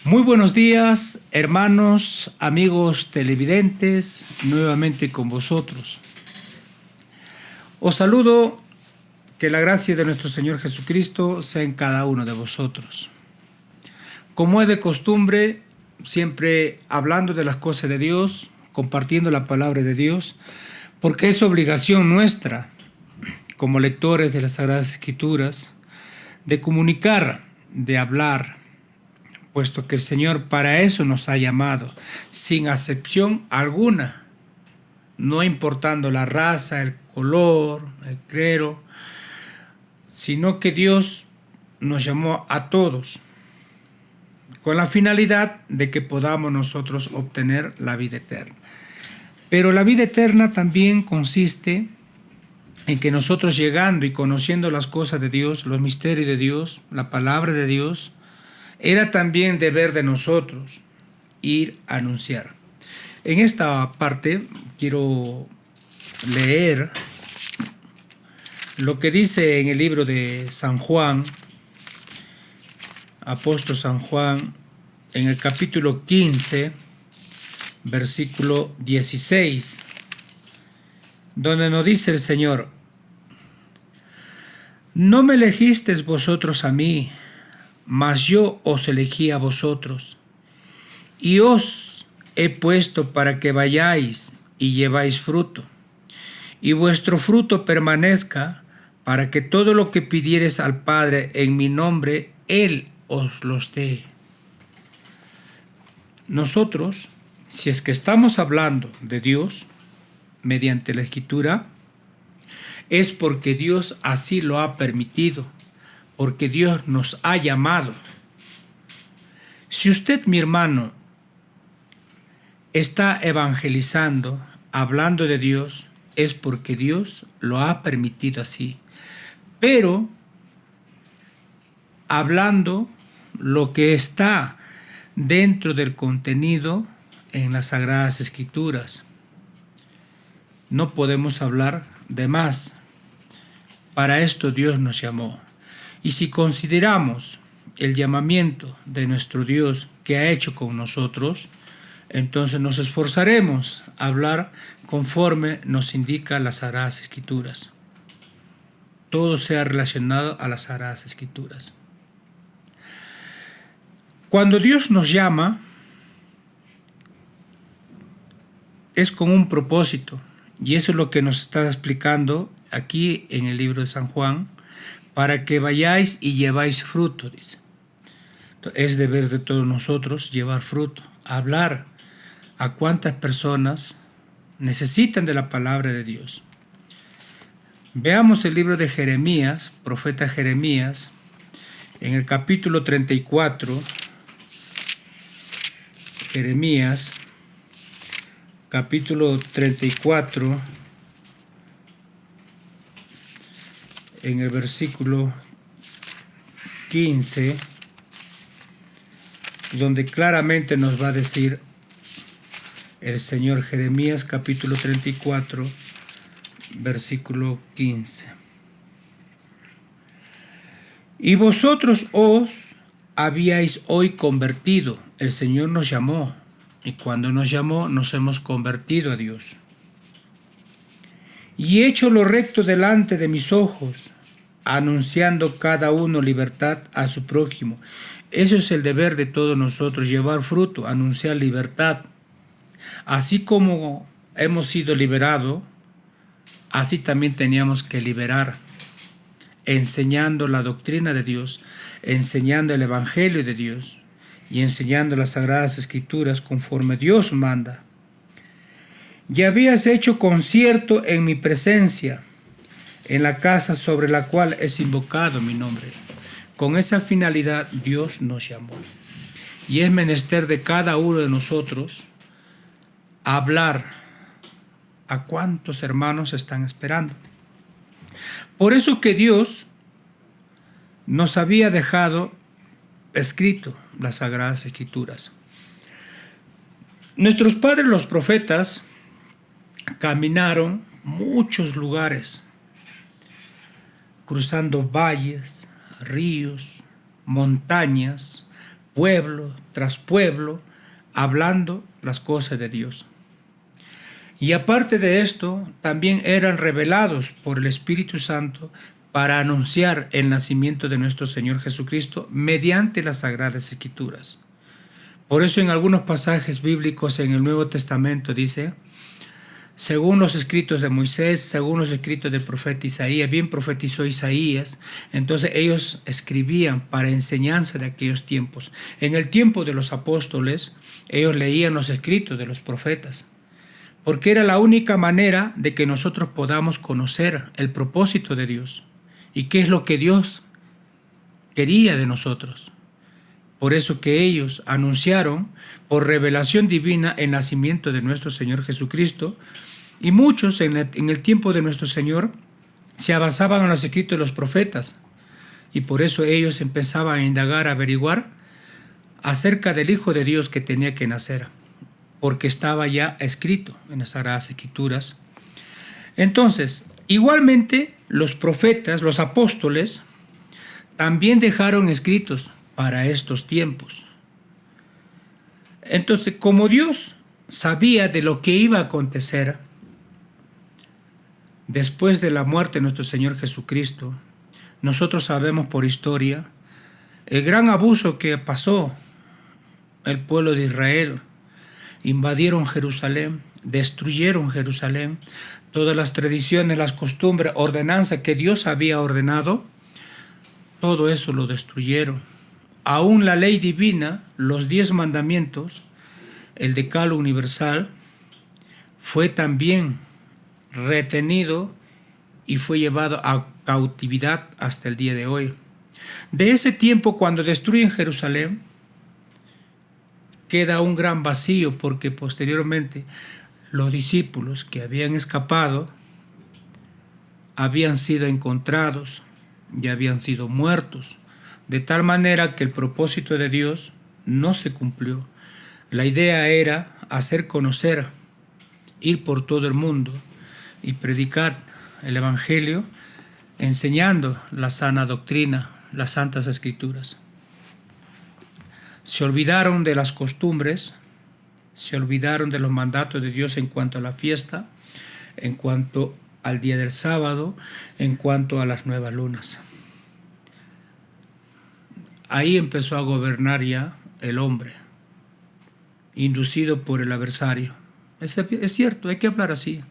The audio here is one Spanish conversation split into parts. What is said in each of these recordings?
Muy buenos días, hermanos, amigos televidentes, nuevamente con vosotros. Os saludo, que la gracia de nuestro Señor Jesucristo sea en cada uno de vosotros. Como es de costumbre, siempre hablando de las cosas de Dios, compartiendo la palabra de Dios, porque es obligación nuestra, como lectores de las Sagradas Escrituras, de comunicar, de hablar, puesto que el Señor para eso nos ha llamado, sin acepción alguna, no importando la raza, el color, el clero, sino que Dios nos llamó a todos, con la finalidad de que podamos nosotros obtener la vida eterna. Pero la vida eterna también consiste en que nosotros, llegando y conociendo las cosas de Dios, los misterios de Dios, la palabra de Dios, era también deber de nosotros ir a anunciar. En esta parte quiero leer lo que dice en el libro de San Juan, apóstol San Juan, en el capítulo 15, versículo 16, donde nos dice el Señor: no me elegisteis vosotros a mí, mas yo os elegí a vosotros, y os he puesto para que vayáis y lleváis fruto, y vuestro fruto permanezca, para que todo lo que pidiereis al Padre en mi nombre, Él os los dé. Nosotros, si es que estamos hablando de Dios mediante la Escritura, es porque Dios así lo ha permitido, porque Dios nos ha llamado. Si usted, mi hermano, está evangelizando, hablando de Dios, es porque Dios lo ha permitido así. Pero hablando lo que está dentro del contenido en las Sagradas Escrituras, no podemos hablar de más. Para esto Dios nos llamó. Y si consideramos el llamamiento de nuestro Dios que ha hecho con nosotros, entonces nos esforzaremos a hablar conforme nos indica las Sagradas Escrituras. Todo sea relacionado a las Sagradas Escrituras. Cuando Dios nos llama, es con un propósito, y eso es lo que nos está explicando aquí en el libro de San Juan, para que vayáis y lleváis fruto, dice. Es deber de todos nosotros llevar fruto, hablar a cuántas personas necesitan de la palabra de Dios. Veamos el libro de Jeremías, profeta Jeremías, en el capítulo 34, Jeremías, capítulo 34, en el versículo 15, donde claramente nos va a decir el Señor. Jeremías capítulo 34, versículo 15. Y vosotros os habíais hoy convertido. El Señor nos llamó, y cuando nos llamó nos hemos convertido a Dios. Y he hecho lo recto delante de mis ojos, anunciando cada uno libertad a su prójimo. Eso es el deber de todos nosotros, llevar fruto, anunciar libertad. Así como hemos sido liberados, así también teníamos que liberar, enseñando la doctrina de Dios, enseñando el Evangelio de Dios y enseñando las Sagradas Escrituras conforme Dios manda. Y habías hecho concierto en mi presencia, en la casa sobre la cual es invocado mi nombre. Con esa finalidad Dios nos llamó. Y es menester de cada uno de nosotros hablar a cuántos hermanos están esperando. Por eso que Dios nos había dejado escrito las Sagradas Escrituras. Nuestros padres, los profetas, caminaron muchos lugares, cruzando valles, ríos, montañas, pueblo tras pueblo, hablando las cosas de Dios. Y aparte de esto, también eran revelados por el Espíritu Santo para anunciar el nacimiento de nuestro Señor Jesucristo mediante las Sagradas Escrituras. Por eso en algunos pasajes bíblicos en el Nuevo Testamento dice, según los escritos de Moisés, según los escritos del profeta Isaías, bien profetizó Isaías, entonces ellos escribían para enseñanza de aquellos tiempos. En el tiempo de los apóstoles, ellos leían los escritos de los profetas, porque era la única manera de que nosotros podamos conocer el propósito de Dios y qué es lo que Dios quería de nosotros. Por eso que ellos anunciaron por revelación divina el nacimiento de nuestro Señor Jesucristo, y muchos en el tiempo de nuestro Señor se basaban en los escritos de los profetas, y por eso ellos empezaban a indagar, a averiguar acerca del Hijo de Dios que tenía que nacer, porque estaba ya escrito en las Sagradas Escrituras. Entonces, igualmente los profetas, los apóstoles, también dejaron escritos para estos tiempos. Entonces, como Dios sabía de lo que iba a acontecer después de la muerte de nuestro Señor Jesucristo, nosotros sabemos por historia el gran abuso que pasó el pueblo de Israel. Invadieron Jerusalén, destruyeron Jerusalén, todas las tradiciones, las costumbres, ordenanzas que Dios había ordenado, todo eso lo destruyeron. Aún la ley divina, los 10 mandamientos, el decálogo universal, fue también retenido y fue llevado a cautividad hasta el día de hoy. De ese tiempo, cuando destruyen Jerusalén, queda un gran vacío, porque posteriormente los discípulos que habían escapado habían sido encontrados y habían sido muertos, de tal manera que el propósito de Dios no se cumplió. La idea era hacer conocer, ir por todo el mundo y predicar el Evangelio, enseñando la sana doctrina, las santas escrituras. Se olvidaron de las costumbres, se olvidaron de los mandatos de Dios en cuanto a la fiesta, en cuanto al día del sábado, en cuanto a las nuevas lunas. Ahí empezó a gobernar ya el hombre, inducido por el adversario. Es cierto, hay que hablar así.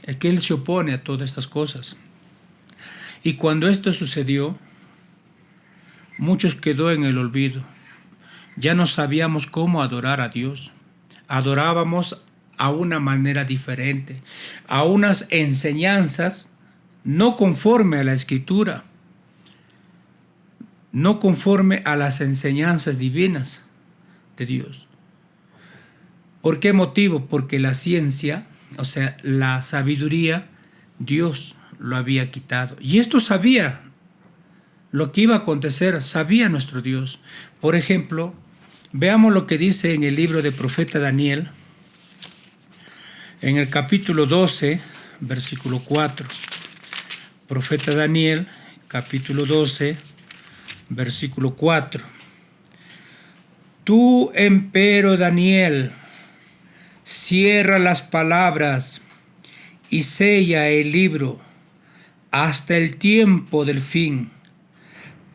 Es que él se opone a todas estas cosas. Y cuando esto sucedió, muchos quedó en el olvido. Ya no sabíamos cómo adorar a Dios. Adorábamos a una manera diferente, a unas enseñanzas no conforme a la Escritura, no conforme a las enseñanzas divinas de Dios. ¿Por qué motivo? Porque la ciencia, o sea, la sabiduría, Dios lo había quitado. Y esto sabía lo que iba a acontecer, sabía nuestro Dios. Por ejemplo, veamos lo que dice en el libro del profeta Daniel, en el capítulo 12, versículo 4. Profeta Daniel, capítulo 12, versículo 4. Tú, empero Daniel, cierra las palabras y sella el libro hasta el tiempo del fin.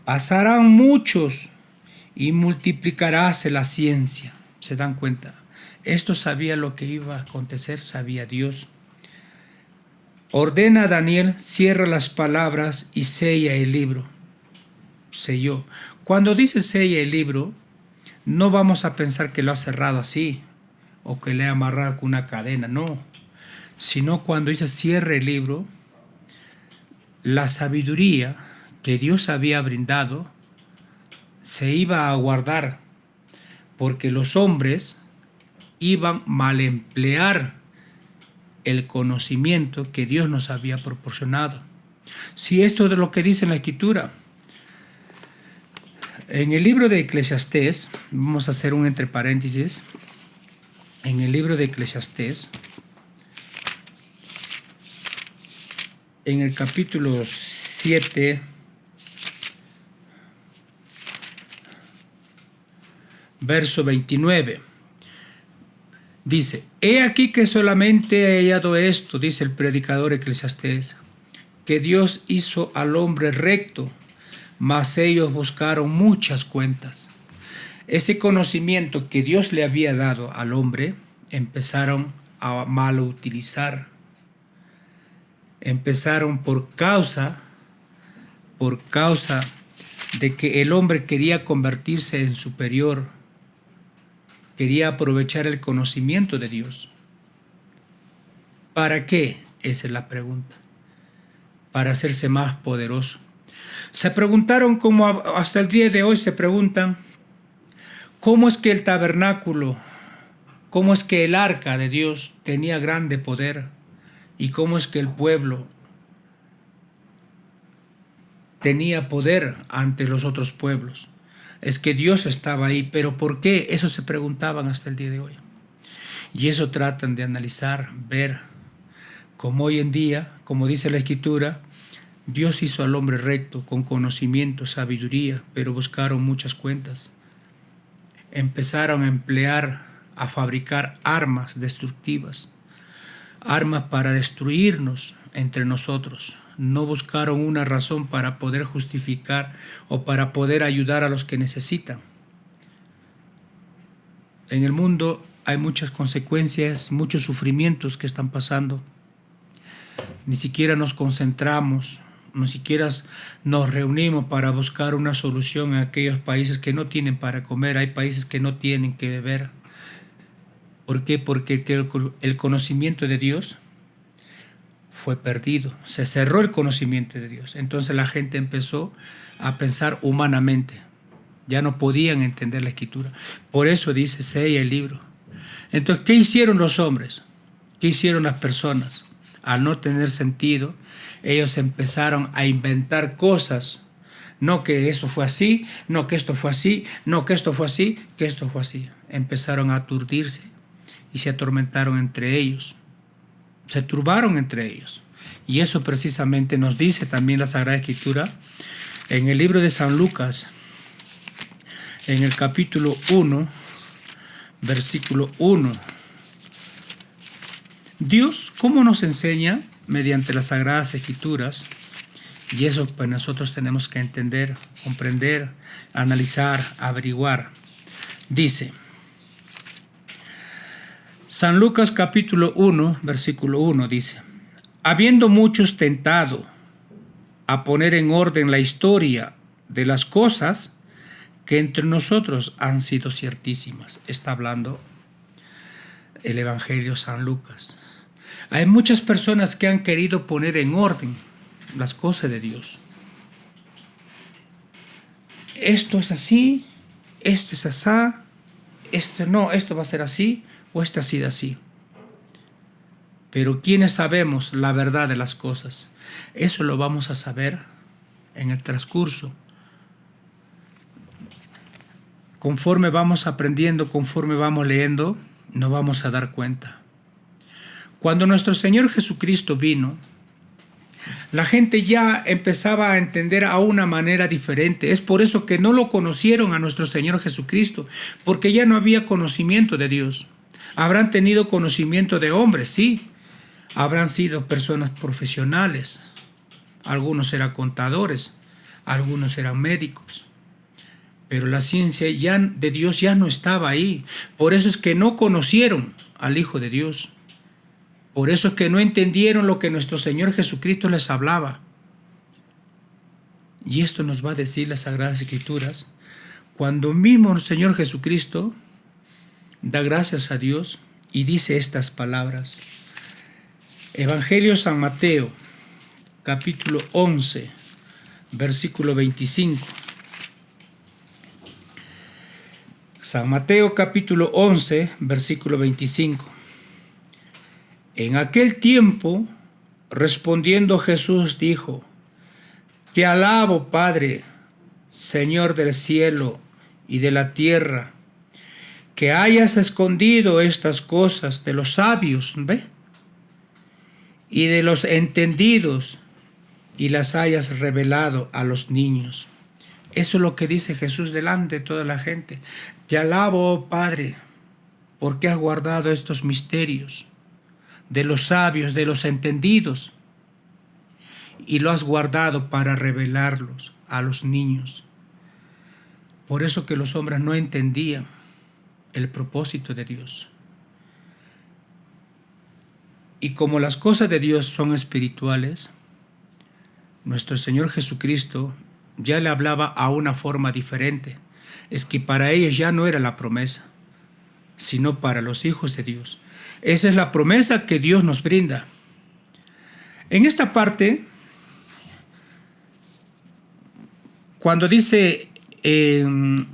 Pasarán muchos y multiplicaráse la ciencia. ¿Se dan cuenta? Esto sabía lo que iba a acontecer, sabía Dios. Ordena a Daniel, cierra las palabras y sella el libro. Selló. Cuando dice sella el libro, no vamos a pensar que lo ha cerrado así o que le ha amarrado con una cadena, no. Sino cuando dice cierre el libro, la sabiduría que Dios había brindado se iba a guardar, porque los hombres iban a mal emplear el conocimiento que Dios nos había proporcionado. Si esto es lo que dice en la Escritura. En el libro de Eclesiastés, vamos a hacer un entre paréntesis, en el libro de Eclesiastés, en el capítulo 7, verso 29. Dice: he aquí que solamente he hallado esto, dice el predicador Eclesiastés, que Dios hizo al hombre recto, mas ellos buscaron muchas cuentas. Ese conocimiento que Dios le había dado al hombre, empezaron a mal utilizar. Empezaron por causa de que el hombre quería convertirse en superior, quería aprovechar el conocimiento de Dios. ¿Para qué? Esa es la pregunta. Para hacerse más poderoso. Se preguntaron, como hasta el día de hoy se preguntan, ¿cómo es que el tabernáculo, cómo es que el arca de Dios tenía grande poder? ¿Y cómo es que el pueblo tenía poder ante los otros pueblos? Es que Dios estaba ahí, pero ¿por qué? Eso se preguntaban hasta el día de hoy. Y eso tratan de analizar, ver, como hoy en día, como dice la Escritura, Dios hizo al hombre recto, con conocimiento, sabiduría, pero buscaron muchas cuentas. Empezaron a emplear, a fabricar armas destructivas, armas para destruirnos entre nosotros. No buscaron una razón para poder justificar o para poder ayudar a los que necesitan. En el mundo hay muchas consecuencias, muchos sufrimientos que están pasando. Ni siquiera nos concentramos, ni siquiera nos reunimos para buscar una solución en aquellos países que no tienen para comer. Hay países que no tienen que beber. ¿Por qué? Porque el conocimiento de Dios fue perdido. Se cerró el conocimiento de Dios. Entonces la gente empezó a pensar humanamente. Ya no podían entender la Escritura. Por eso dice, sella el libro. Entonces, ¿qué hicieron los hombres? ¿Qué hicieron las personas? Al no tener sentido, ellos empezaron a inventar cosas. No que esto fue así, no que esto fue así, no que esto fue así, que esto fue así. Empezaron a aturdirse y se atormentaron entre ellos. Se turbaron entre ellos. Y eso precisamente nos dice también la Sagrada Escritura en el libro de San Lucas, en el capítulo 1, versículo 1. Dios, ¿cómo nos enseña? Mediante las Sagradas Escrituras. Y eso pues nosotros tenemos que entender, comprender, analizar, averiguar. Dice San Lucas capítulo 1, versículo 1, dice: habiendo muchos tentado a poner en orden la historia de las cosas que entre nosotros han sido ciertísimas. Está hablando el Evangelio San Lucas. Hay muchas personas que han querido poner en orden las cosas de Dios. Esto es así, esto es así, esto no, esto va a ser así, o esto ha sido así. Pero ¿quiénes sabemos la verdad de las cosas? Eso lo vamos a saber en el transcurso. Conforme vamos aprendiendo, conforme vamos leyendo, nos vamos a dar cuenta. Cuando nuestro Señor Jesucristo vino, la gente ya empezaba a entender a una manera diferente. Es por eso que no lo conocieron a nuestro Señor Jesucristo, porque ya no había conocimiento de Dios. Habrán tenido conocimiento de hombres, sí. Habrán sido personas profesionales. Algunos eran contadores, algunos eran médicos. Pero la ciencia de Dios ya no estaba ahí. Por eso es que no conocieron al Hijo de Dios. Por eso es que no entendieron lo que nuestro Señor Jesucristo les hablaba. Y esto nos va a decir las Sagradas Escrituras. Cuando mismo el Señor Jesucristo da gracias a Dios y dice estas palabras. Evangelio San Mateo, capítulo 11, versículo 25. San Mateo capítulo 11, versículo 25. En aquel tiempo, respondiendo Jesús dijo: Te alabo, Padre, Señor del cielo y de la tierra, que hayas escondido estas cosas de los sabios, ¿ve? Y de los entendidos, y las hayas revelado a los niños. Eso es lo que dice Jesús delante de toda la gente. Te alabo, oh Padre, porque has guardado estos misterios de los sabios, de los entendidos, y lo has guardado para revelarlos a los niños. Por eso que los hombres no entendían el propósito de Dios. Y como las cosas de Dios son espirituales, nuestro Señor Jesucristo ya le hablaba a una forma diferente. Es que para ellos ya no era la promesa, sino para los hijos de Dios. Esa es la promesa que Dios nos brinda. En esta parte, cuando dice en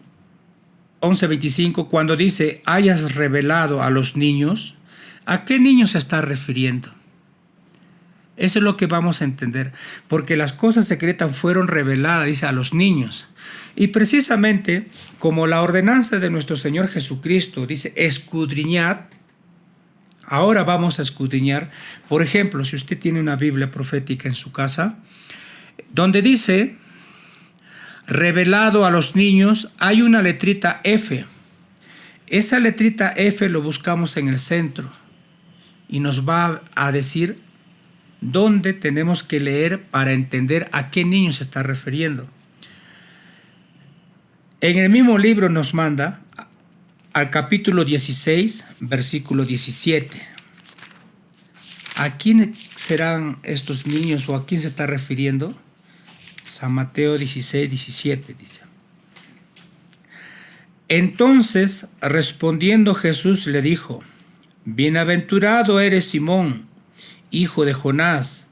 11:25, cuando dice hayas revelado a los niños, ¿a qué niños se está refiriendo? Eso es lo que vamos a entender, porque las cosas secretas fueron reveladas, dice, a los niños. Y precisamente como la ordenanza de nuestro Señor Jesucristo dice, escudriñad, ahora vamos a escudriñar. Por ejemplo, si usted tiene una Biblia profética en su casa, donde dice, revelado a los niños, hay una letrita F. Esa letrita F lo buscamos en el centro y nos va a decir dónde tenemos que leer para entender a qué niño se está refiriendo. En el mismo libro nos manda al capítulo 16, versículo 17. ¿A quién serán estos niños o a quién se está refiriendo? San Mateo 16, 17 dice. Entonces, respondiendo Jesús le dijo, bienaventurado eres Simón, hijo de Jonás,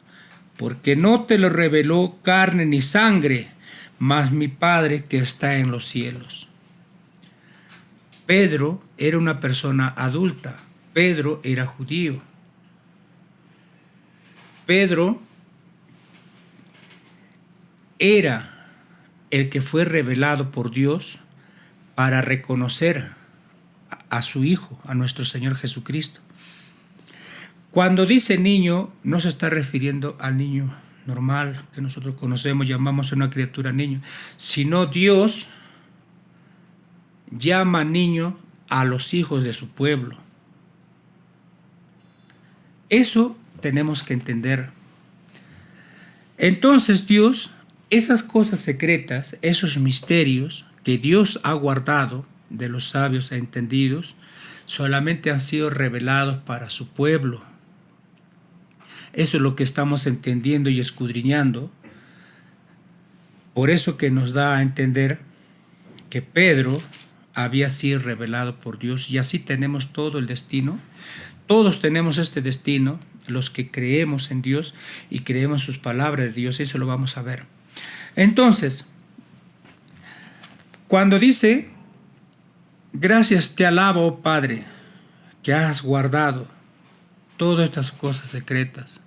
porque no te lo reveló carne ni sangre, mas mi Padre que está en los cielos. Pedro era una persona adulta. Pedro era judío. Pedro era el que fue revelado por Dios para reconocer a su Hijo, a nuestro Señor Jesucristo. Cuando dice niño, no se está refiriendo al niño normal que nosotros conocemos, llamamos a una criatura niño, sino Dios llama niño a los hijos de su pueblo. Eso tenemos que entender. Entonces Dios, esas cosas secretas, esos misterios que Dios ha guardado de los sabios e entendidos, solamente han sido revelados para su pueblo. Eso es lo que estamos entendiendo y escudriñando. Por eso que nos da a entender que Pedro había sido revelado por Dios, y así tenemos todo el destino. Todos tenemos este destino, los que creemos en Dios y creemos sus palabras de Dios. Eso lo vamos a ver. Entonces, cuando dice, gracias te alabo, oh Padre, que has guardado todas estas cosas secretas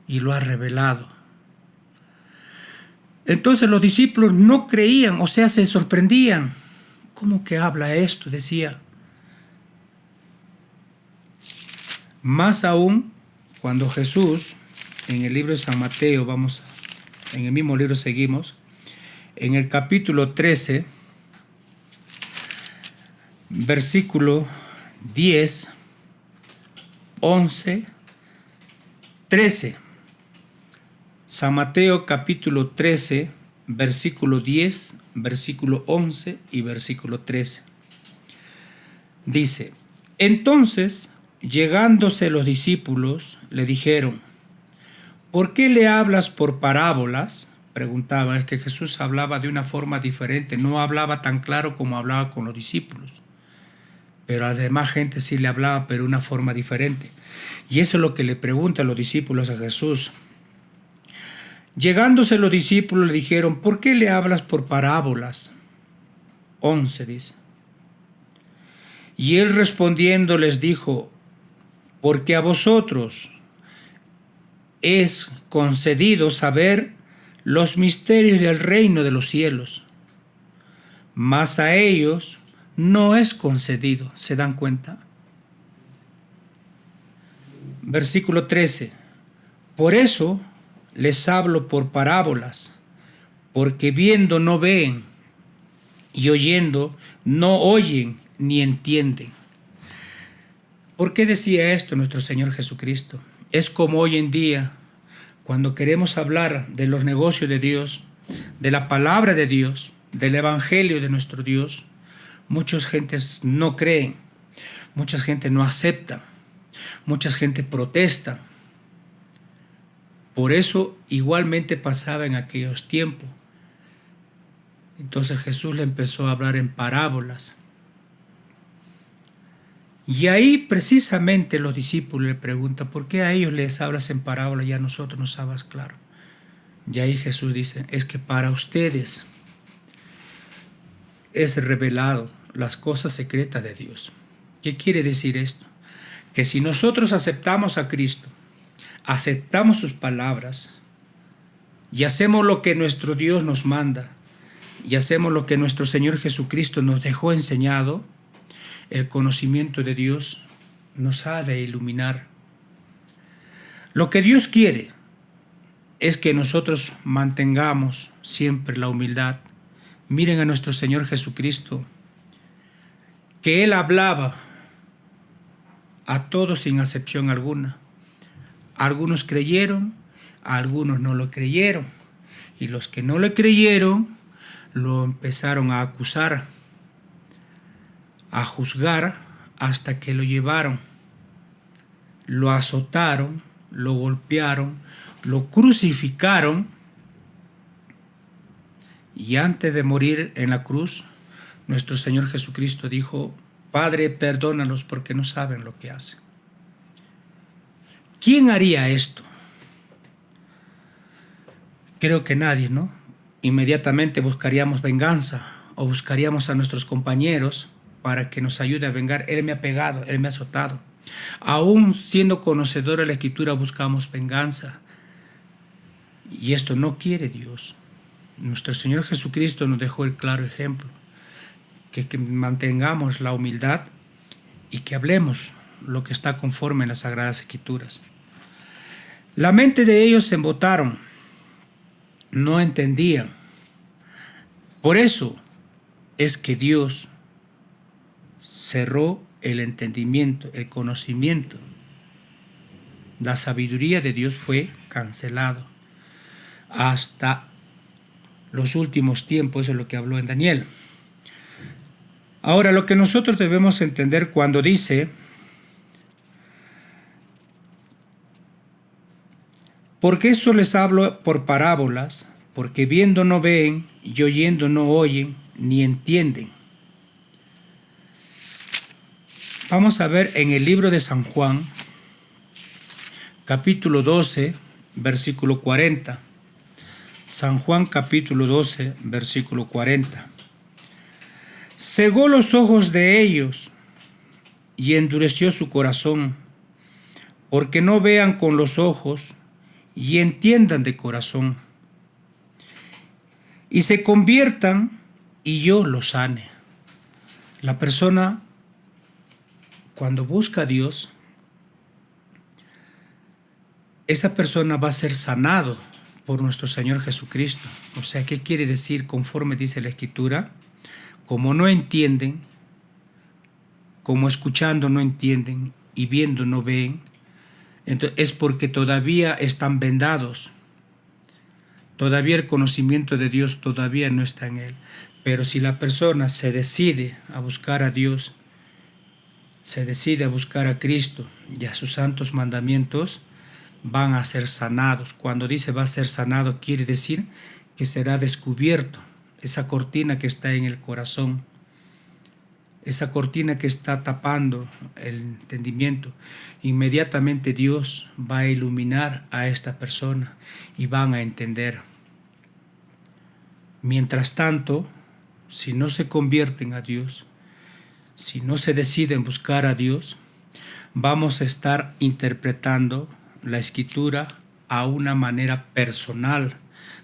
y lo has revelado. Entonces los discípulos no creían, o sea, se sorprendían. ¿Cómo que habla esto? Decía. Más aún, cuando Jesús, en el libro de San Mateo, en el mismo libro seguimos, en el capítulo 13, versículo 10, 11, 13. San Mateo capítulo 13, versículo 10, versículo 11 y versículo 13. Dice, entonces, llegándose los discípulos, le dijeron, ¿por qué le hablas por parábolas? Preguntaba, es que Jesús hablaba de una forma diferente, no hablaba tan claro como hablaba con los discípulos. Pero a la demás gente sí le hablaba, pero de una forma diferente. Y eso es lo que le preguntan los discípulos a Jesús. Llegándose los discípulos le dijeron, ¿por qué le hablas por parábolas? 11 dice. Y él respondiendo les dijo, porque a vosotros es concedido saber los misterios del reino de los cielos, mas a ellos no es concedido. ¿Se dan cuenta? Versículo 13. Por eso les hablo por parábolas, porque viendo no ven y oyendo no oyen ni entienden. ¿Por qué decía esto nuestro Señor Jesucristo? Es como hoy en día, cuando queremos hablar de los negocios de Dios, de la palabra de Dios, del evangelio de nuestro Dios, muchas gentes no creen, mucha gente no acepta, mucha gente protesta. Por eso igualmente pasaba en aquellos tiempos. Entonces Jesús le empezó a hablar en parábolas. Y ahí precisamente los discípulos le preguntan, ¿por qué a ellos les hablas en parábolas y a nosotros nos hablas claro? Y ahí Jesús dice, es que para ustedes es revelado las cosas secretas de Dios. ¿Qué quiere decir esto? Que si nosotros aceptamos a Cristo, aceptamos sus palabras y hacemos lo que nuestro Dios nos manda y hacemos lo que nuestro Señor Jesucristo nos dejó enseñado, el conocimiento de Dios nos ha de iluminar. Lo que Dios quiere es que nosotros mantengamos siempre la humildad. Miren a nuestro Señor Jesucristo, que Él hablaba a todos sin excepción alguna. Algunos creyeron, algunos no lo creyeron, y los que no le creyeron lo empezaron a acusar, a juzgar, hasta que lo llevaron, lo azotaron, lo golpearon, lo crucificaron, y antes de morir en la cruz, nuestro Señor Jesucristo dijo, Padre, perdónalos porque no saben lo que hacen. ¿Quién haría esto? Creo que nadie, ¿no? Inmediatamente buscaríamos venganza o buscaríamos a nuestros compañeros para que nos ayude a vengar. Él me ha pegado, él me ha azotado. Aún siendo conocedor de la Escritura buscamos venganza. Y esto no quiere Dios. Nuestro Señor Jesucristo nos dejó el claro ejemplo. Que mantengamos la humildad y que hablemos lo que está conforme en las Sagradas Escrituras. La mente de ellos se embotaron, no entendían. Por eso es que Dios cerró el entendimiento, el conocimiento. La sabiduría de Dios fue cancelado hasta los últimos tiempos. Eso es lo que habló en Daniel. Ahora, lo que nosotros debemos entender cuando dice, porque eso les hablo por parábolas, porque viendo no ven y oyendo no oyen ni entienden. Vamos a ver en el libro de San Juan, capítulo 12, versículo 40. San Juan capítulo 12, versículo 40. Cegó los ojos de ellos y endureció su corazón, porque no vean con los ojos y entiendan de corazón, y se conviertan y yo los sane. La persona, cuando busca a Dios, esa persona va a ser sanado por nuestro Señor Jesucristo. O sea, ¿qué quiere decir? Conforme dice la Escritura, como no entienden, como escuchando no entienden y viendo no ven, entonces es porque todavía están vendados. Todavía el conocimiento de Dios todavía no está en él. Pero si la persona se decide a buscar a Dios, se decide a buscar a Cristo y a sus santos mandamientos, van a ser sanados. Cuando dice va a ser sanado, quiere decir que será descubierto esa cortina que está en el corazón, esa cortina que está tapando el entendimiento. Inmediatamente Dios va a iluminar a esta persona y van a entender. Mientras tanto, si no se convierten a Dios, si no se deciden buscar a Dios, vamos a estar interpretando la Escritura a una manera personal,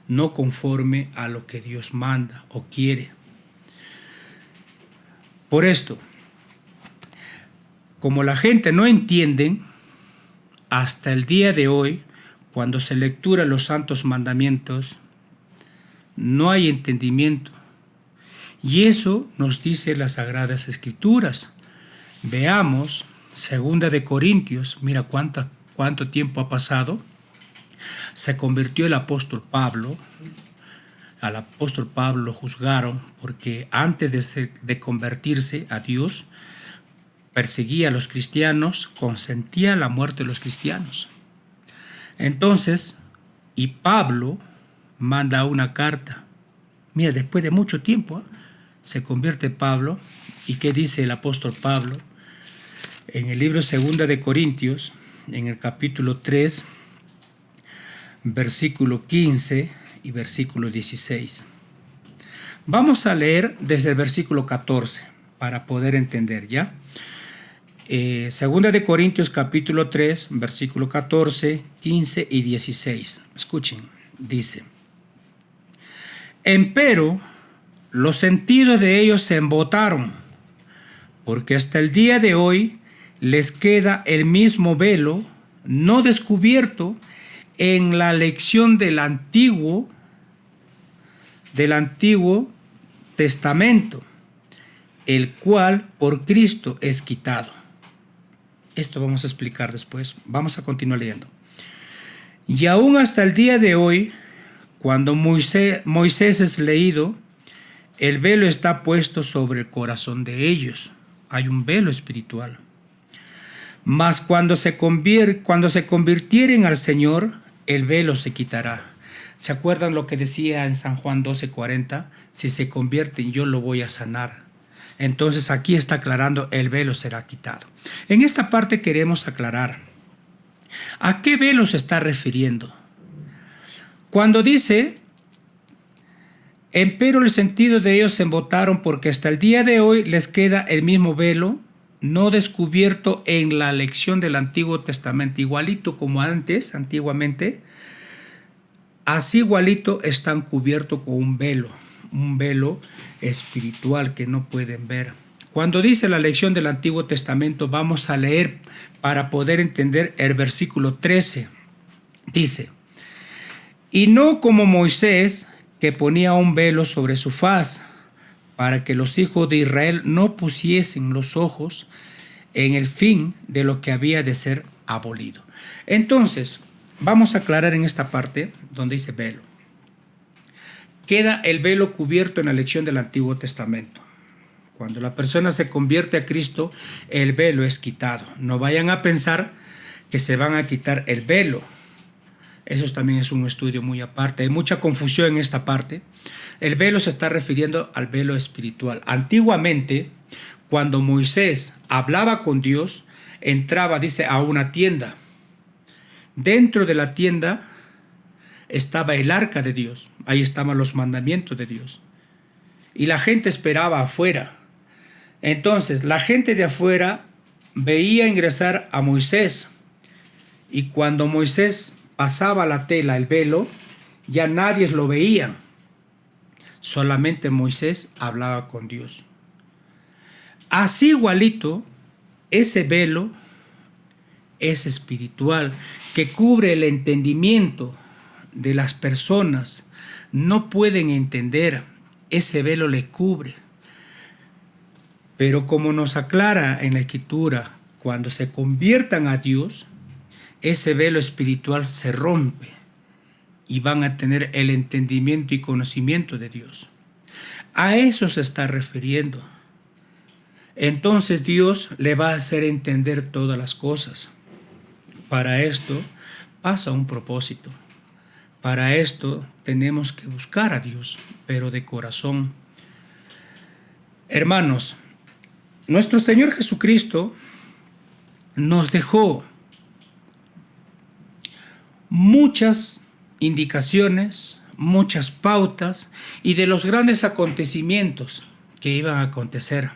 no conforme a lo que Dios manda o quiere. Por esto, como la gente no entiende, hasta el día de hoy, cuando se lectura los santos mandamientos, no hay entendimiento. Y eso nos dice las Sagradas Escrituras. Veamos 2 de Corintios, mira cuánto tiempo ha pasado. Se convirtió el apóstol Pablo. Al apóstol Pablo lo juzgaron porque antes de convertirse a Dios, perseguía a los cristianos, consentía la muerte de los cristianos. Entonces, y Pablo manda una carta. Mira, después de mucho tiempo, se convierte Pablo. ¿Y qué dice el apóstol Pablo? En el libro 2 de Corintios, en el capítulo 3, versículo 15 y versículo 16. Vamos a leer desde el versículo 14 para poder entender, ¿ya? 2 de Corintios capítulo 3, versículo 14, 15 y 16. Escuchen, dice: Empero los sentidos de ellos se embotaron, porque hasta el día de hoy les queda el mismo velo no descubierto en la lección del Antiguo Testamento, el cual por Cristo es quitado. Esto vamos a explicar después. Vamos a continuar leyendo. Y aún hasta el día de hoy, cuando Moisés es leído, el velo está puesto sobre el corazón de ellos. Hay un velo espiritual. Mas cuando se convirtieren al Señor, el velo se quitará. ¿Se acuerdan lo que decía en San Juan 12:40? Si se convierten, yo lo voy a sanar. Entonces aquí está aclarando, el velo será quitado. En esta parte queremos aclarar, ¿a qué velo se está refiriendo? Cuando dice, empero el sentido de ellos se embotaron porque hasta el día de hoy les queda el mismo velo no descubierto en la lección del Antiguo Testamento, igualito como antes, antiguamente, así igualito están cubiertos con un velo espiritual que no pueden ver. Cuando dice la lección del Antiguo Testamento, vamos a leer para poder entender el versículo 13. Dice: y no como Moisés, que ponía un velo sobre su faz, para que los hijos de Israel no pusiesen los ojos en el fin de lo que había de ser abolido. Entonces, vamos a aclarar en esta parte donde dice velo. Queda el velo cubierto en la lección del Antiguo Testamento. Cuando la persona se convierte a Cristo, el velo es quitado. No vayan a pensar que se van a quitar el velo. Eso también es un estudio muy aparte. Hay mucha confusión en esta parte. El velo se está refiriendo al velo espiritual. Antiguamente, cuando Moisés hablaba con Dios, entraba, dice, a una tienda. Dentro de la tienda estaba el arca de Dios. Ahí estaban los mandamientos de Dios. Y la gente esperaba afuera. Entonces, la gente de afuera veía ingresar a Moisés. Y cuando Moisés pasaba la tela, el velo, ya nadie lo veía. Solamente Moisés hablaba con Dios. Así igualito, ese velo es espiritual, que cubre el entendimiento de las personas. No pueden entender, ese velo le cubre. Pero como nos aclara en la Escritura, cuando se conviertan a Dios, ese velo espiritual se rompe y van a tener el entendimiento y conocimiento de Dios. A eso se está refiriendo. Entonces Dios le va a hacer entender todas las cosas. Para esto pasa un propósito. Para esto tenemos que buscar a Dios, pero de corazón. Hermanos, nuestro Señor Jesucristo nos dejó muchas indicaciones, muchas pautas y de los grandes acontecimientos que iban a acontecer.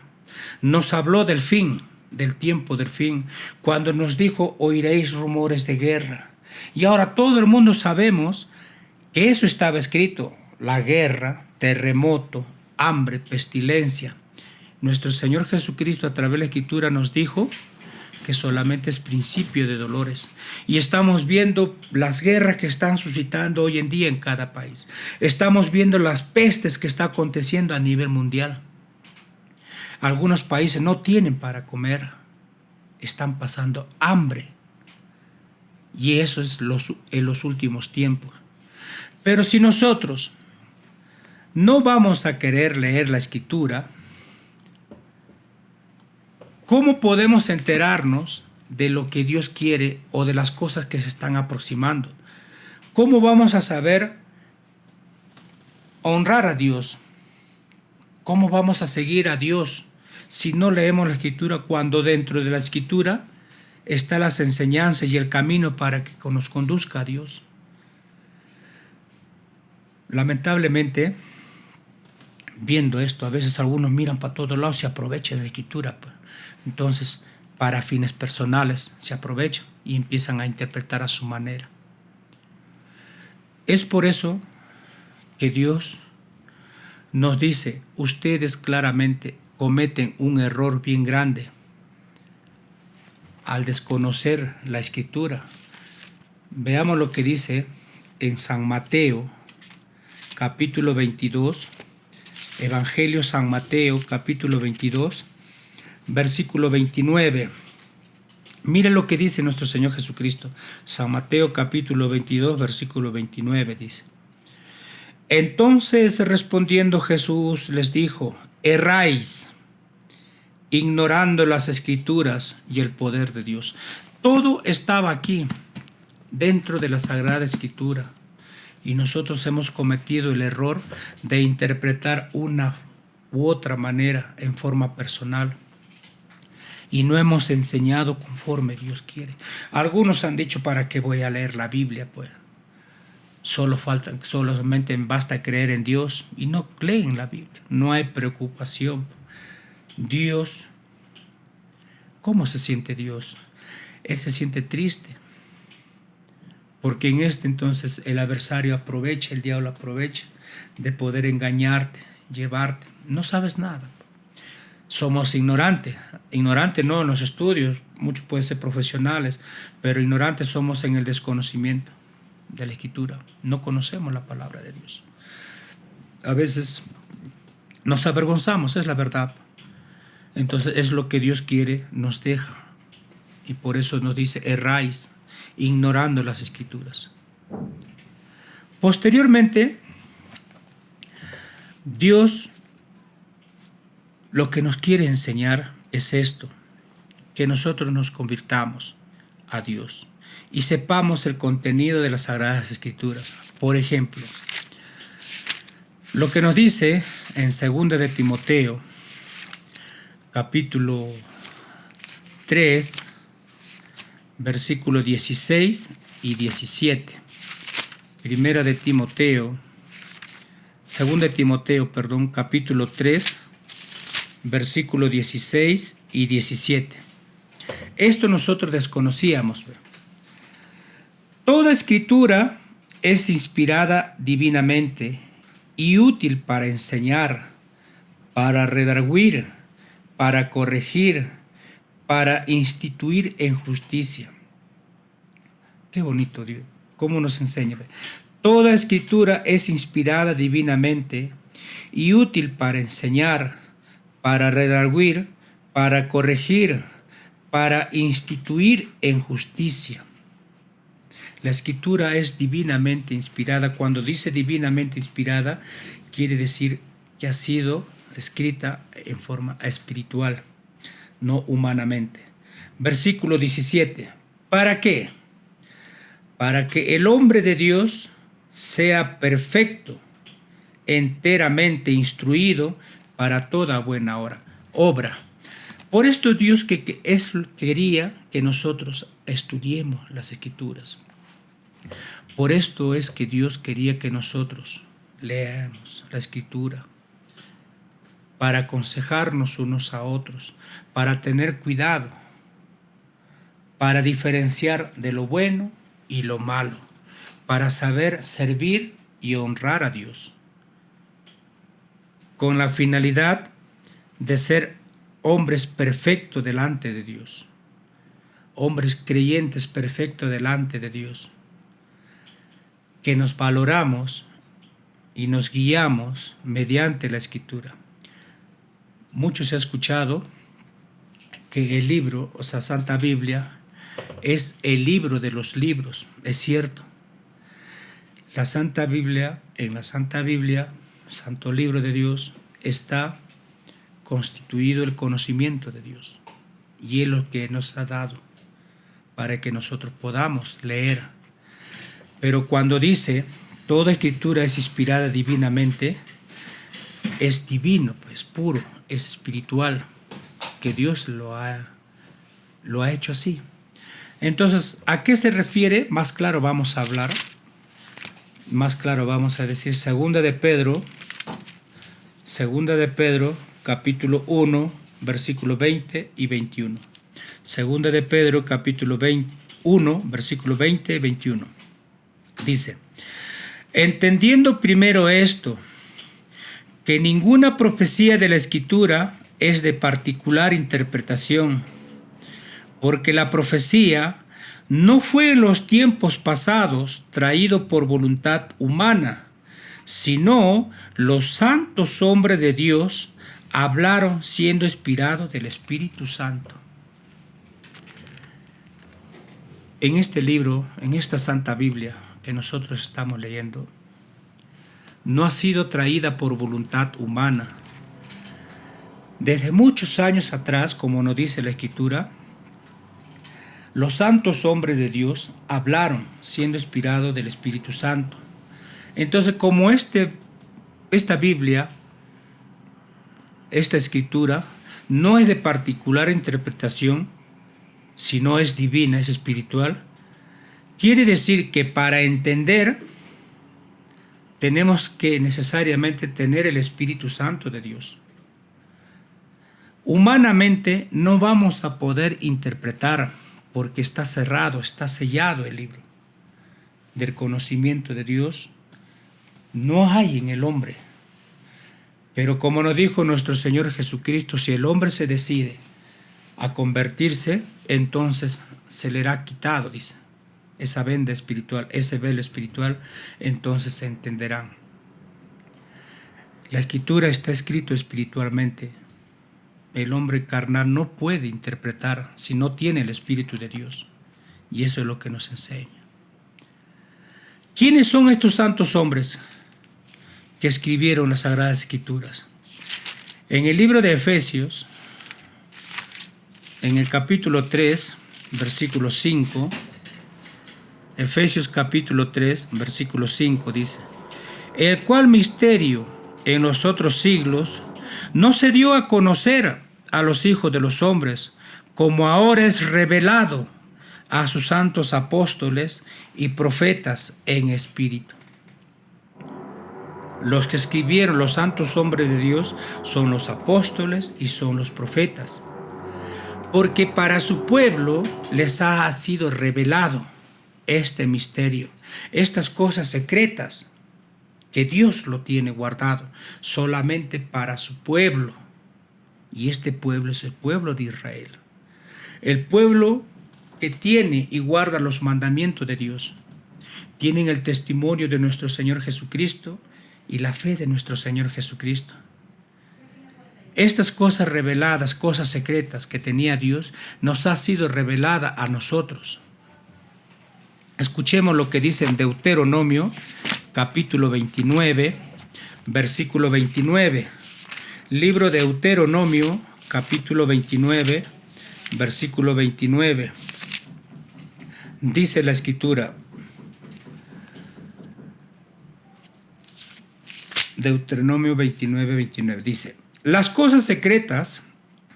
Nos habló del fin, del tiempo del fin, cuando nos dijo: oiréis rumores de guerra. Y ahora todo el mundo sabemos que eso estaba escrito: la guerra, terremoto, hambre, pestilencia. Nuestro Señor Jesucristo a través de la Escritura nos dijo: que solamente es principio de dolores. Y estamos viendo las guerras que están suscitando hoy en día en cada país. Estamos viendo las pestes que está aconteciendo a nivel mundial. Algunos países no tienen para comer, están pasando hambre. Y eso es en los últimos tiempos. Pero si nosotros no vamos a querer leer la Escritura, ¿cómo podemos enterarnos de lo que Dios quiere o de las cosas que se están aproximando? ¿Cómo vamos a saber honrar a Dios? ¿Cómo vamos a seguir a Dios si no leemos la Escritura, cuando dentro de la Escritura están las enseñanzas y el camino para que nos conduzca a Dios? Lamentablemente, viendo esto, a veces algunos miran para todos lados y se aprovechan de la Escritura. Entonces, para fines personales se aprovechan y empiezan a interpretar a su manera. Es por eso que Dios nos dice: ustedes claramente cometen un error bien grande al desconocer la Escritura. Veamos lo que dice en San Mateo, capítulo 22, Evangelio San Mateo, capítulo 22, versículo 29. Mira lo que dice nuestro Señor Jesucristo. San Mateo, capítulo 22, versículo 29 dice: entonces respondiendo Jesús les dijo: erráis, ignorando las Escrituras y el poder de Dios. Todo estaba aquí, dentro de la Sagrada Escritura, y nosotros hemos cometido el error de interpretar una u otra manera en forma personal, y no hemos enseñado conforme Dios quiere. Algunos han dicho: ¿para qué voy a leer la Biblia? Pues solamente basta creer en Dios, y no leen la Biblia. No hay preocupación. Dios, ¿cómo se siente Dios? Él se siente triste, porque en entonces el adversario aprovecha, el diablo aprovecha de poder engañarte, llevarte. No sabes nada. Somos ignorantes no en los estudios, muchos pueden ser profesionales, pero ignorantes somos en el desconocimiento de la Escritura. No conocemos la palabra de Dios. A veces nos avergonzamos, es la verdad. Entonces es lo que Dios quiere, nos deja, y por eso nos dice: erráis, ignorando las Escrituras. Posteriormente, Dios lo que nos quiere enseñar es esto: que nosotros nos convirtamos a Dios y sepamos el contenido de las Sagradas Escrituras. Por ejemplo, lo que nos dice en 2 de Timoteo, capítulo 3, versículos 16 y 17. Primera de Timoteo, 2 de Timoteo, capítulo 3, versículos 16 y 17. Esto nosotros desconocíamos. Toda escritura es inspirada divinamente y útil para enseñar, para redarguir, para corregir, para instituir en justicia. Qué bonito Dios, cómo nos enseña. Toda escritura es inspirada divinamente y útil para enseñar, para redarguir, para corregir, para instituir en justicia. La Escritura es divinamente inspirada. Cuando dice divinamente inspirada, quiere decir que ha sido escrita en forma espiritual, no humanamente. Versículo 17. ¿Para qué? Para que el hombre de Dios sea perfecto, enteramente instruido para toda buena obra. Por esto Dios quería que nosotros estudiemos las Escrituras. Por esto es que Dios quería que nosotros leamos la Escritura, para aconsejarnos unos a otros, para tener cuidado, para diferenciar de lo bueno y lo malo, para saber servir y honrar a Dios, con la finalidad de ser hombres perfectos delante de Dios. hombres creyentes perfectos delante de Dios, que nos valoramos y nos guiamos mediante la Escritura. Mucho se ha escuchado que el libro, o sea, Santa Biblia, es el libro de los libros. Es cierto. La Santa Biblia, en la Santa Biblia, Santo Libro de Dios, está constituido el conocimiento de Dios. Y es lo que nos ha dado para que nosotros podamos leer. Pero cuando dice, toda escritura es inspirada divinamente, es divino, es puro, es espiritual, que Dios lo ha hecho así. Entonces, ¿a qué se refiere? Más claro vamos a hablar, más claro vamos a decir, Segunda de Pedro, capítulo 1, versículo 20 y 21. Segunda de Pedro, capítulo 1, versículo 20 y 21. Dice, entendiendo primero esto, que ninguna profecía de la Escritura es de particular interpretación, porque la profecía no fue en los tiempos pasados traído por voluntad humana, sino los santos hombres de Dios hablaron siendo inspirados del Espíritu Santo. En este libro, en esta Santa Biblia que nosotros estamos leyendo, no ha sido traída por voluntad humana. Desde muchos años atrás, como nos dice la Escritura, los santos hombres de Dios hablaron siendo inspirados del Espíritu Santo. Entonces, como esta Biblia, esta Escritura, no es de particular interpretación, sino es divina, es espiritual, quiere decir que para entender tenemos que necesariamente tener el Espíritu Santo de Dios. Humanamente no vamos a poder interpretar porque está cerrado, está sellado el libro del conocimiento de Dios. No hay en el hombre. Pero como nos dijo nuestro Señor Jesucristo, si el hombre se decide a convertirse, entonces se le hará quitado, dice, esa venda espiritual, ese velo espiritual, entonces se entenderán. La Escritura está escrito espiritualmente. El hombre carnal no puede interpretar si no tiene el Espíritu de Dios. Y eso es lo que nos enseña. ¿Quiénes son estos santos hombres que escribieron las Sagradas Escrituras? En el libro de Efesios, en el capítulo 3, versículo 5, Efesios capítulo 3, versículo 5 dice, el cual misterio en los otros siglos no se dio a conocer a los hijos de los hombres, como ahora es revelado a sus santos apóstoles y profetas en espíritu. Los que escribieron los santos hombres de Dios son los apóstoles y son los profetas, porque para su pueblo les ha sido revelado este misterio, estas cosas secretas que Dios lo tiene guardado solamente para su pueblo. Y este pueblo es el pueblo de Israel. El pueblo que tiene y guarda los mandamientos de Dios. Tienen el testimonio de nuestro Señor Jesucristo y la fe de nuestro Señor Jesucristo. Estas cosas reveladas, cosas secretas que tenía Dios, nos ha sido revelada a nosotros. Escuchemos lo que dice en Deuteronomio, capítulo 29, versículo 29. Libro de Deuteronomio, capítulo 29, versículo 29. Dice la Escritura, Deuteronomio 29, 29, dice, las cosas secretas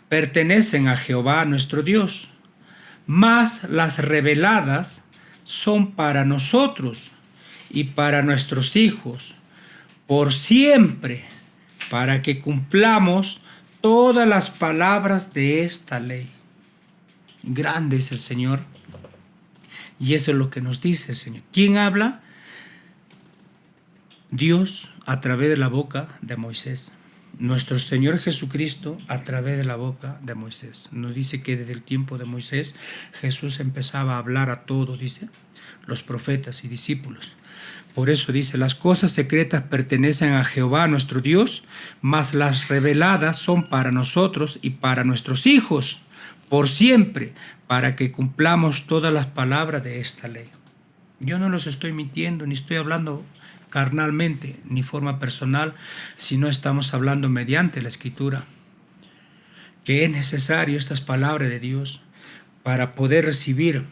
pertenecen a Jehová nuestro Dios, mas las reveladas son para nosotros y para nuestros hijos, por siempre, para que cumplamos todas las palabras de esta ley. Grande es el Señor. Y eso es lo que nos dice el Señor. ¿Quién habla? Dios a través de la boca de Moisés. nuestro Señor Jesucristo a través de la boca de Moisés. Nos dice que desde el tiempo de Moisés Jesús empezaba a hablar a todos, dice, los profetas y discípulos. Por eso dice, las cosas secretas pertenecen a Jehová nuestro Dios, mas las reveladas son para nosotros y para nuestros hijos, por siempre, para que cumplamos todas las palabras de esta ley. Yo no los estoy mintiendo, ni estoy hablando carnalmente, ni forma personal, sino estamos hablando mediante la Escritura, que es necesario estas palabras de Dios para poder recibir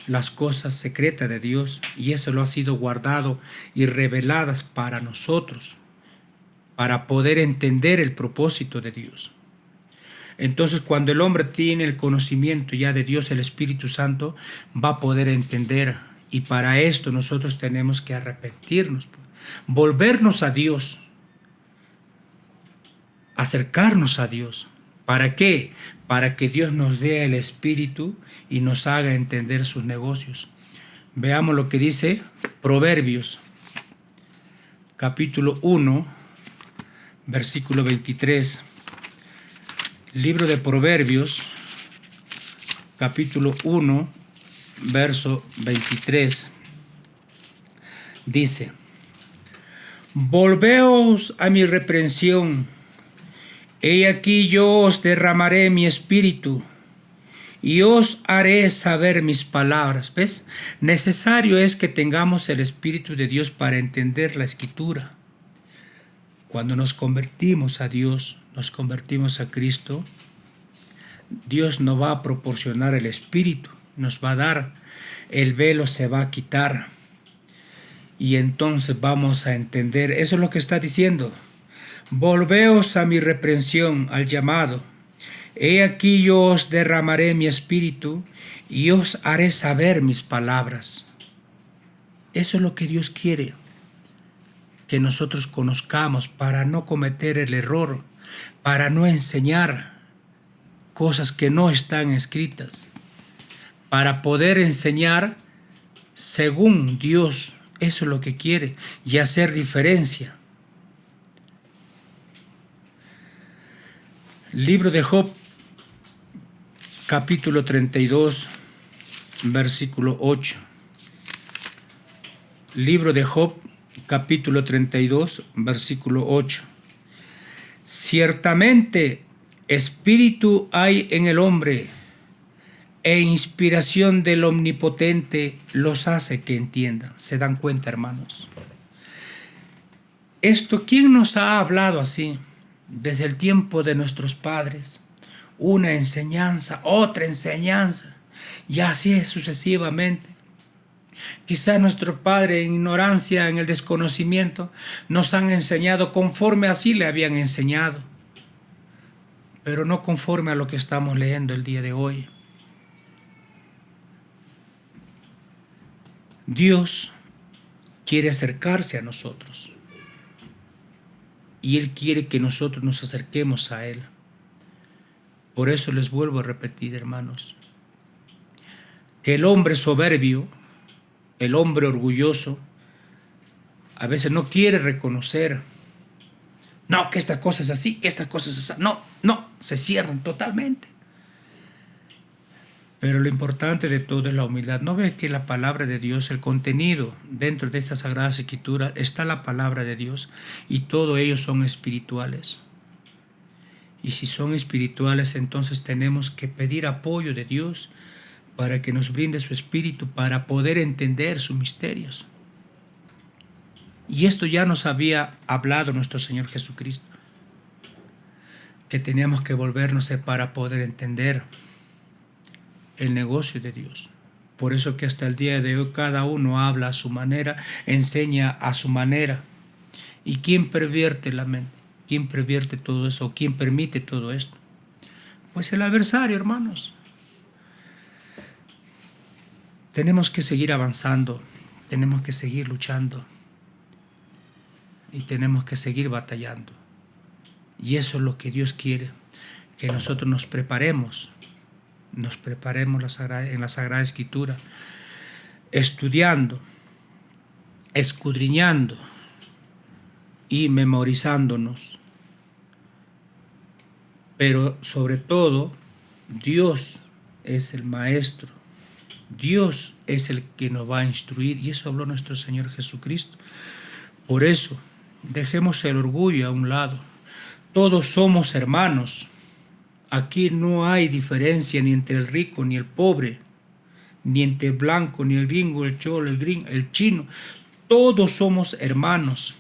las cosas secretas de Dios, y eso lo ha sido guardado y reveladas para nosotros, para poder entender el propósito de Dios. Entonces, cuando el hombre tiene el conocimiento ya de Dios, el Espíritu Santo, va a poder entender, y para esto nosotros tenemos que arrepentirnos, volvernos a Dios, acercarnos a Dios. ¿Para qué? Para que Dios nos dé el Espíritu y nos haga entender sus negocios. Veamos lo que dice Proverbios, capítulo 1, versículo 23. Libro de Proverbios, capítulo 1, verso 23. Dice: Volveos a mi reprensión. He aquí yo os derramaré mi espíritu y os haré saber mis palabras. ¿Ves? Necesario es que tengamos el Espíritu de Dios para entender la Escritura. Cuando nos convertimos a Dios, nos convertimos a Cristo, Dios nos va a proporcionar el Espíritu, nos va a dar, el velo se va a quitar y entonces vamos a entender. Eso es lo que está diciendo. Volveos a mi reprensión, al llamado. He aquí yo os derramaré mi espíritu y os haré saber mis palabras. Eso es lo que Dios quiere, que nosotros conozcamos para no cometer el error, para no enseñar cosas que no están escritas, para poder enseñar según Dios. Eso es lo que quiere, y hacer diferencia. Libro de Job, capítulo 32, versículo 8. Libro de Job, capítulo 32, versículo 8. Ciertamente espíritu hay en el hombre, e inspiración del Omnipotente los hace que entiendan. ¿Se dan cuenta, hermanos? Esto, ¿quién nos ha hablado así? Desde el tiempo de nuestros padres, una enseñanza, otra enseñanza, y así sucesivamente. Quizá nuestro padre, en ignorancia, en el desconocimiento, nos han enseñado conforme así le habían enseñado, pero no conforme a lo que estamos leyendo el día de hoy. Dios quiere acercarse a nosotros. Y Él quiere que nosotros nos acerquemos a Él. Por eso les vuelvo a repetir, hermanos, que el hombre soberbio, el hombre orgulloso, a veces no quiere reconocer, no, que esta cosa es así, que esta cosa es así. No, se cierran totalmente. Pero lo importante de todo es la humildad. ¿No ves que la palabra de Dios, el contenido dentro de esta Sagrada Escritura, está la palabra de Dios, y todos ellos son espirituales? Y si son espirituales, entonces tenemos que pedir apoyo de Dios para que nos brinde su espíritu para poder entender sus misterios. Y esto ya nos había hablado nuestro Señor Jesucristo, que teníamos que volvernos para poder entender el negocio de Dios. Por eso que hasta el día de hoy cada uno habla a su manera, enseña a su manera. ¿Y quién pervierte la mente? ¿Quién pervierte todo eso? ¿Quién permite todo esto? Pues el adversario, hermanos. Tenemos que seguir avanzando, tenemos que seguir luchando y tenemos que seguir batallando. Y eso es lo que Dios quiere, que nosotros nos preparemos en la Sagrada Escritura, estudiando, escudriñando, y memorizándonos. Pero sobre todo, Dios es el maestro. Dios es el que nos va a instruir, y eso habló nuestro Señor Jesucristo. Por eso, dejemos el orgullo a un lado. Todos somos hermanos. Aquí no hay diferencia ni entre el rico ni el pobre, ni entre el blanco ni el gringo, el cholo, el chino. Todos somos hermanos.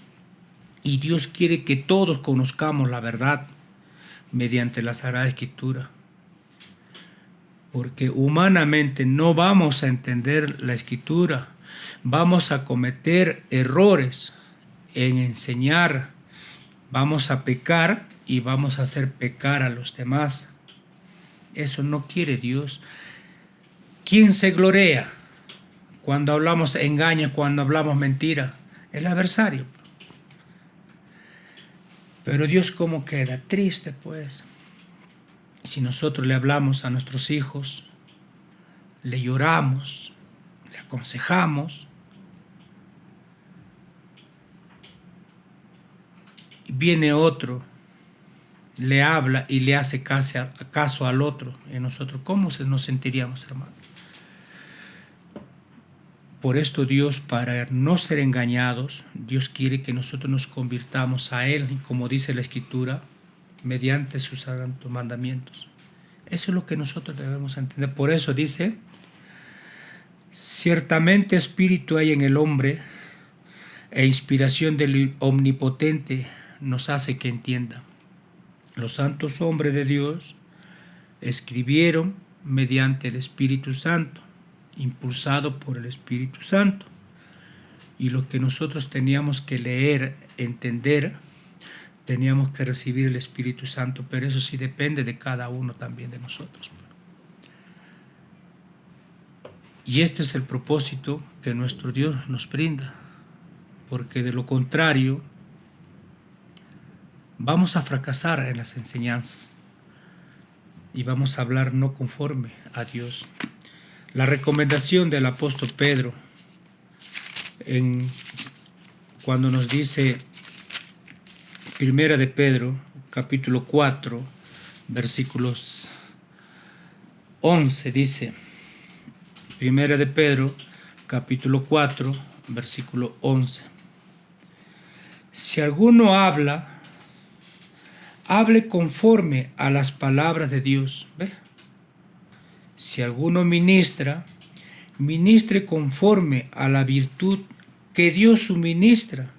Y Dios quiere que todos conozcamos la verdad mediante la Sagrada Escritura. Porque humanamente no vamos a entender la Escritura. Vamos a cometer errores en enseñar. Vamos a pecar y vamos a hacer pecar a los demás. Eso no quiere Dios. ¿Quién se gloria cuando hablamos engaño, cuando hablamos mentira? El adversario. Pero Dios, ¿cómo queda? Triste, pues. Si nosotros le hablamos a nuestros hijos, le lloramos, le aconsejamos, viene otro, le habla y le hace caso al otro, y nosotros, ¿cómo nos sentiríamos, hermano? Por esto Dios, para no ser engañados, Dios quiere que nosotros nos convirtamos a Él, como dice la Escritura, mediante sus santos mandamientos. Eso es lo que nosotros debemos entender. Por eso dice, ciertamente espíritu hay en el hombre, e inspiración del Omnipotente nos hace que entienda. Los santos hombres de Dios escribieron mediante el Espíritu Santo, impulsado por el Espíritu Santo. Y lo que nosotros teníamos que leer, entender, teníamos que recibir el Espíritu Santo, pero eso sí depende de cada uno también de nosotros. Y este es el propósito que nuestro Dios nos brinda, porque de lo contrario vamos a fracasar en las enseñanzas y vamos a hablar no conforme a Dios. La recomendación del apóstol Pedro, cuando nos dice Primera de Pedro, capítulo 4, versículos 11, dice, Primera de Pedro, capítulo 4, versículo 11. Si alguno habla, hable conforme a las palabras de Dios. ¿Ve? Si alguno ministra, ministre conforme a la virtud que Dios suministra,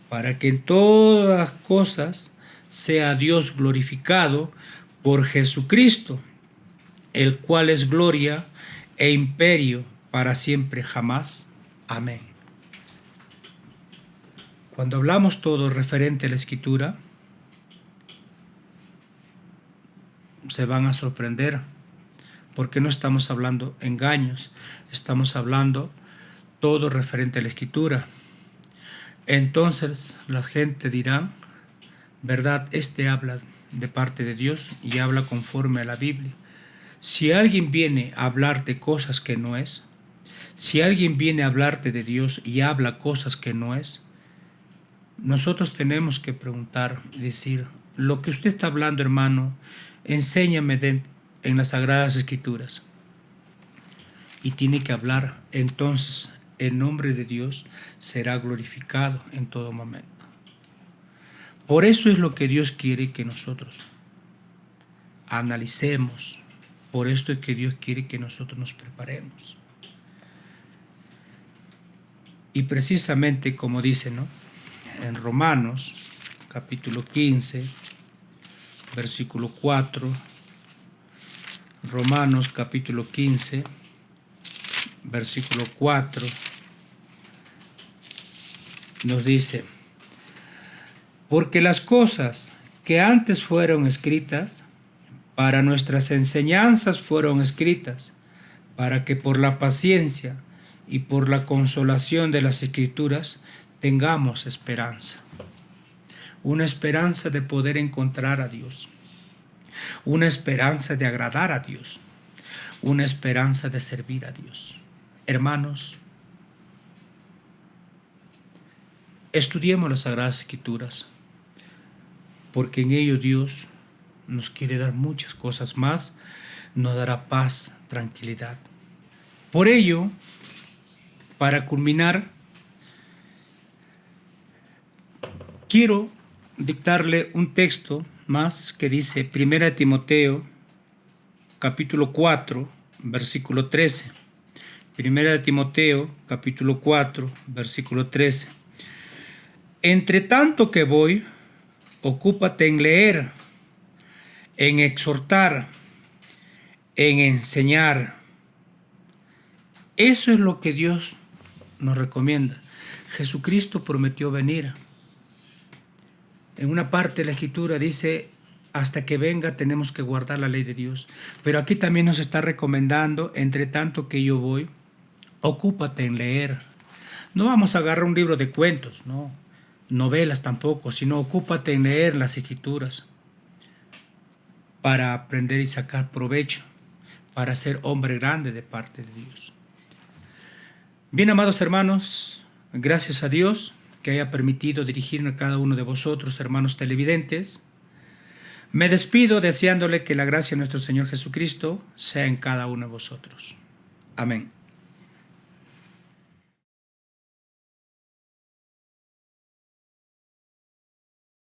para que en todas las cosas sea Dios glorificado por Jesucristo, el cual es gloria e imperio para siempre jamás. Amén. Cuando hablamos todo referente a la Escritura, se van a sorprender, porque no estamos hablando engaños, estamos hablando todo referente a la Escritura. Entonces la gente dirá, ¿verdad? Este habla de parte de Dios y habla conforme a la Biblia. Si alguien viene a hablarte cosas que no es, si alguien viene a hablarte de Dios y habla cosas que no es, nosotros tenemos que preguntar y decir, lo que usted está hablando, hermano, enséñame en las Sagradas Escrituras. Y tiene que hablar, entonces el nombre de Dios será glorificado en todo momento. Por eso es lo que Dios quiere que nosotros analicemos. Por esto es que Dios quiere que nosotros nos preparemos. Y precisamente como dice, ¿no?, en Romanos, capítulo 15, versículo 4, Romanos capítulo 15, versículo 4, nos dice, porque las cosas que antes fueron escritas, para nuestras enseñanzas fueron escritas, para que por la paciencia y por la consolación de las Escrituras tengamos esperanza. Una esperanza de poder encontrar a Dios, una esperanza de agradar a Dios, una esperanza de servir a Dios. Hermanos, estudiemos las Sagradas Escrituras, porque en ello Dios nos quiere dar muchas cosas más, nos dará paz, tranquilidad. Por ello, para culminar, quiero dictarle un texto más que dice 1 Timoteo, capítulo 4, versículo 13. 1 Timoteo, capítulo 4, versículo 13. Entre tanto que voy, ocúpate en leer, en exhortar, en enseñar. Eso es lo que Dios nos recomienda. Jesucristo prometió venir. En una parte de la Escritura dice, hasta que venga tenemos que guardar la ley de Dios. Pero aquí también nos está recomendando, entre tanto que yo voy, ocúpate en leer. No vamos a agarrar un libro de cuentos, no, novelas tampoco, sino ocúpate en leer las Escrituras para aprender y sacar provecho, para ser hombre grande de parte de Dios. Bien, amados hermanos, gracias a Dios que haya permitido dirigirme a cada uno de vosotros, hermanos televidentes. Me despido deseándole que la gracia de nuestro Señor Jesucristo sea en cada uno de vosotros. Amén.